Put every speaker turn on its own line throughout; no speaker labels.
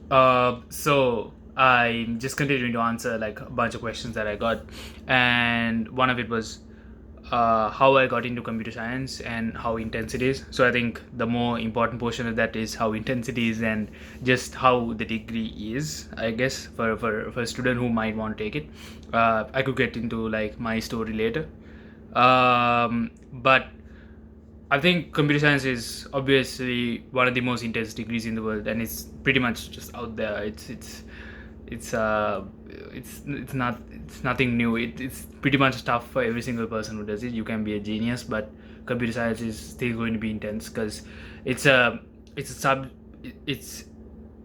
So I'm just continuing to answer like a bunch of questions that I got, and one of it was how I got into computer science and how intense it is. So I think the more important portion of that is how intense it is and just how the degree is. I guess for a student who might want to take it, I could get into like my story later. But I think computer science is obviously one of the most intense degrees in the world, and it's pretty much just out there. It's it's nothing new. It's pretty much tough for every single person who does it. You can be a genius, but computer science is still going to be intense because it's a it's a sub it's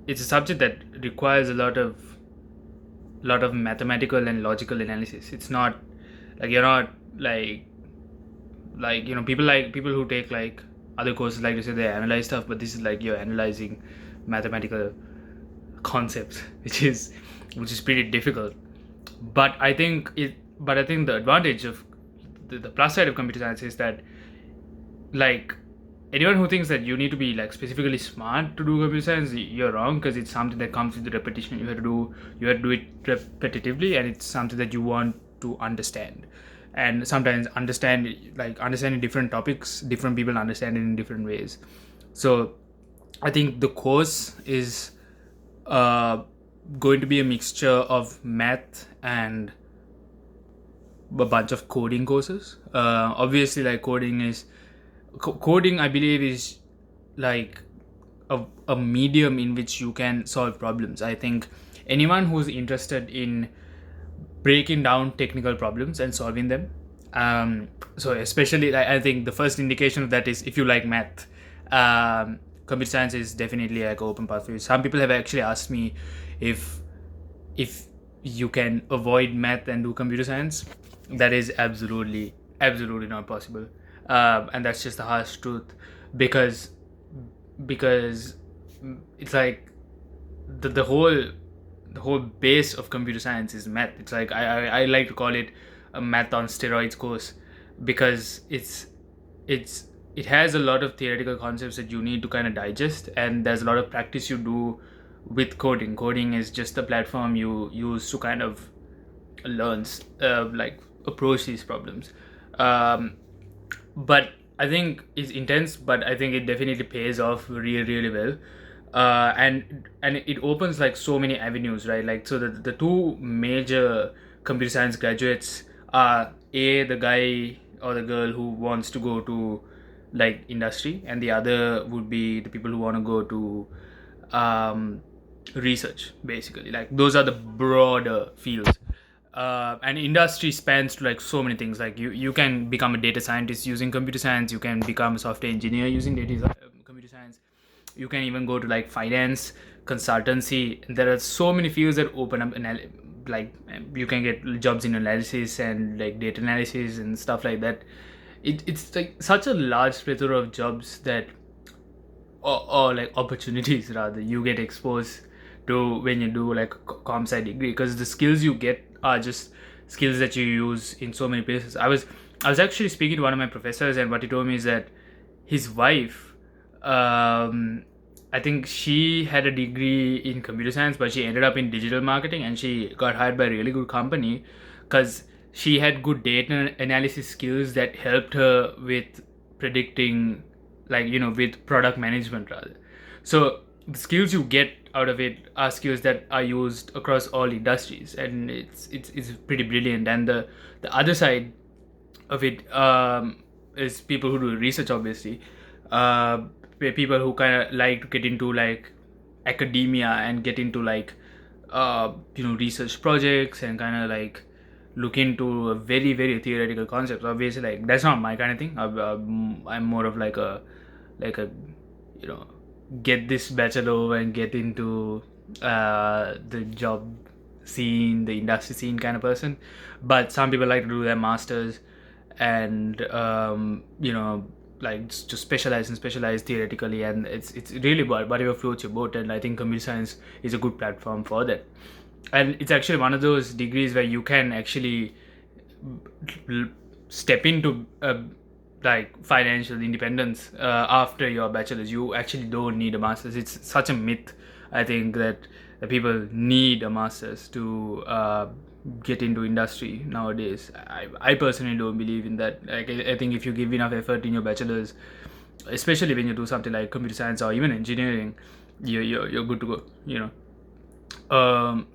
it's a subject that requires a lot of mathematical and logical analysis. It's not like you're not people who take like other courses like to say they analyze stuff, but this is like you're analyzing mathematical concepts which is pretty difficult. But I think the advantage of the plus side of computer science is that, like, anyone who thinks that you need to be like specifically smart to do computer science, you're wrong, because it's something that comes with the repetition. You have to do it repetitively, and it's something that you want to understand. And sometimes understanding different topics, different people understand it in different ways. So I think the course is uh, going to be a mixture of math and a bunch of coding courses. Obviously, like coding, I believe, is like a medium in which you can solve problems. I think anyone who's interested in breaking down technical problems and solving them. So especially, I think the first indication of that is if you like math. Computer science is definitely like an open path for you. Some people have actually asked me if if you can avoid math and do computer science. That is absolutely not possible, and that's just the harsh truth, because because it's like the whole base of computer science is math. It's like I like to call it a math on steroids course, because it has a lot of theoretical concepts that you need to kind of digest, and there's a lot of practice you do with coding. Coding is just the platform you use to kind of learn, like, approach these problems. Um, but I think it's intense, but I think it definitely pays off really well. And it opens like so many avenues, right? Like, so the two major computer science graduates are the guy or the girl who wants to go to like industry, and the other would be the people who want to go to um, research, basically. Like, those are the broader fields. And industry spans to like so many things. Like, you can become a data scientist using computer science. You can become a software engineer using computer science. You can even go to like finance, consultancy. There are so many fields that open up, like, you can get jobs in analysis and like data analysis and stuff like that. It's like such a large plethora of jobs that, or like opportunities rather, you get exposed to when you do like a comp sci degree, because the skills you get are just skills that you use in so many places. I was actually speaking to one of my professors, and what he told me is that his wife, I think she had a degree in computer science, but she ended up in digital marketing, and she got hired by a really good company because she had good data analysis skills that helped her with predicting, like, with product management rather. So the skills you get out of it are skills that are used across all industries, and it's pretty brilliant. And the other side of it, is people who do research, obviously. People who kind of like to get into like academia and get into like research projects and kind of like look into a very theoretical concepts. Obviously, like, that's not my kind of thing. I'm more of like a you know get this bachelor over and get into the job scene, the industry scene kind of person. But some people like to do their masters and like to specialize and specialize theoretically, and it's really whatever floats your boat. And I think computer science is a good platform for that. And it's actually one of those degrees where you can actually l- step into like financial independence after your bachelor's. You actually don't need a master's. It's such a myth. I think that the people need a master's to get into industry nowadays. I personally don't believe in that. Like I think if you give enough effort in your bachelor's, especially when you do something like computer science or even engineering, you're good to go.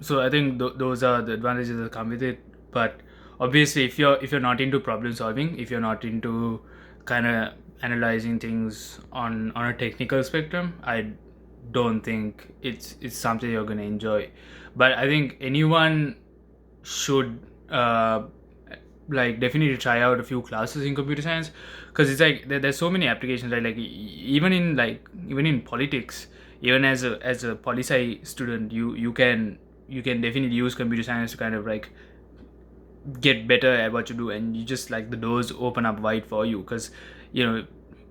So I think those are the advantages that come with it. But obviously, if you're not into problem solving, if you're not into kind of analyzing things on a technical spectrum, I don't think it's something you're gonna enjoy. But I think anyone should like definitely try out a few classes in computer science, because it's like there's so many applications, right? Like even in politics, even as a poli sci student, you can definitely use computer science to kind of like get better at what you do, and you just like the doors open up wide for you, because you know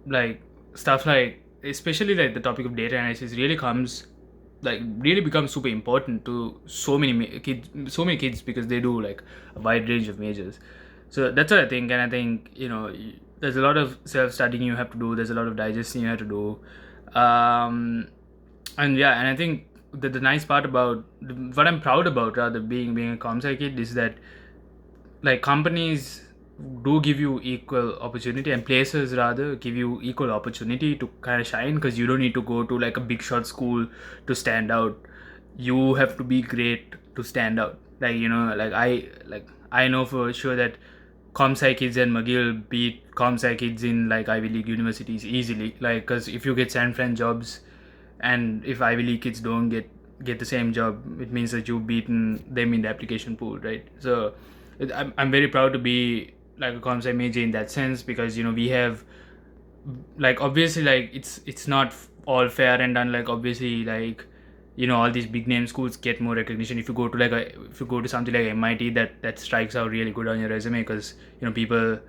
like stuff like, especially like the topic of data analysis really becomes super important to so many kids because they do like a wide range of majors. So that's what I think. And I think there's a lot of self-studying you have to do, there's a lot of digesting you have to do. And yeah, and I think the nice part about what I'm proud about, rather, being a comsci kid, is that like companies do give you equal opportunity, and places rather give you equal opportunity to kind of shine, because you don't need to go to like a big shot school to stand out. You have to be great to stand out. I know for sure that comsci kids and McGill beat comsci kids in like Ivy League universities easily, like, because if you get San Fran jobs and if Ivy League kids don't get the same job, it means that you've beaten them in the application pool, right? So I'm very proud to be like a comp sci major in that sense, because we have, like, obviously, like, it's not all fair and done. Like, obviously, like, all these big name schools get more recognition. If you go to something like MIT, that strikes out really good on your resume, because people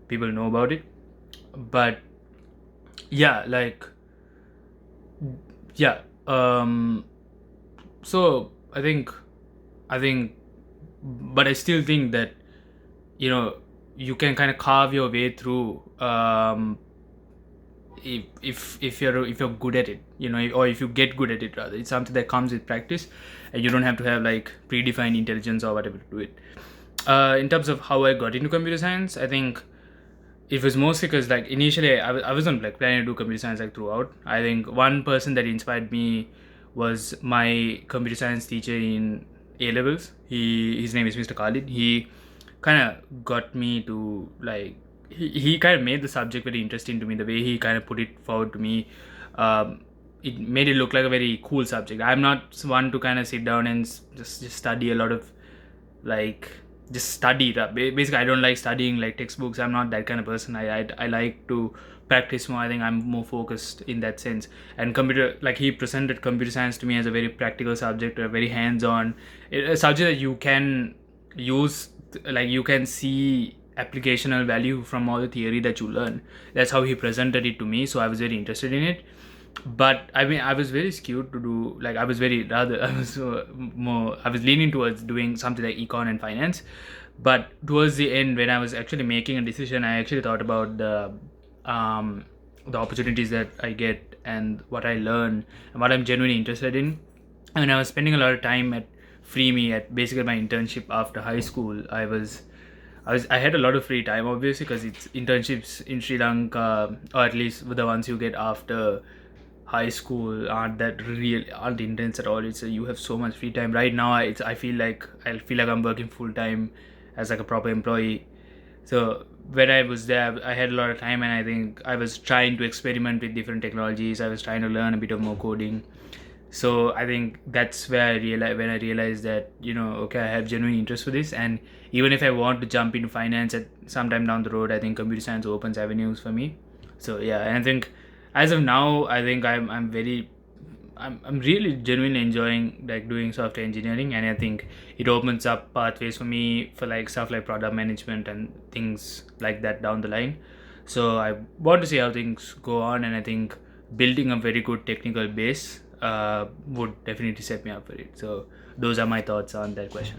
know about it. But yeah, like, yeah. So I think but I still think that you can kind of carve your way through, if you're good at it, or if you get good at it, rather. It's something that comes with practice, and you don't have to have like predefined intelligence or whatever to do it. In terms of how I got into computer science, I think it was mostly because, like, initially I wasn't like planning to do computer science like throughout. I think one person that inspired me was my computer science teacher in A levels. His name is Mr. Khalid. He kind of got me to like, he kind of made the subject very interesting to me. The way he kind of put it forward to me, it made it look like a very cool subject. I'm not one to kind of sit down and just study a lot of, like, just study that. Basically, I don't like studying like textbooks. I'm not that kind of person. I like to practice more. I think I'm more focused in that sense. And he presented computer science to me as a very practical subject, a very hands-on, a subject that you can use, like, you can see applicational value from all the theory that you learn. That's how he presented it to me, so I was very interested in it. But I mean, I was very skewed to do, like, I was very rather I was more I was leaning towards doing something like econ and finance. But towards the end, when I was actually making a decision, I actually thought about the opportunities that I get and what I learn and what I'm genuinely interested in. I mean, I was spending a lot of time at FreeMe, at basically my internship after high school. I had a lot of free time, obviously, because it's internships in Sri Lanka, or at least the ones you get after high school, aren't intense at all. It's you have so much free time. Right now, I feel like I'm working full time as like a proper employee. So when I was there, I had a lot of time, and I think I was trying to experiment with different technologies. I was trying to learn a bit of more coding. So I think that's where I realized that, okay, I have genuine interest for this, and even if I want to jump into finance at sometime down the road, I think computer science opens avenues for me. So yeah, and I think as of now, I think I'm really genuinely enjoying like doing software engineering, and I think it opens up pathways for me for like stuff like product management and things like that down the line. So I want to see how things go on, and I think building a very good technical base would definitely set me up for it. So those are my thoughts on that question.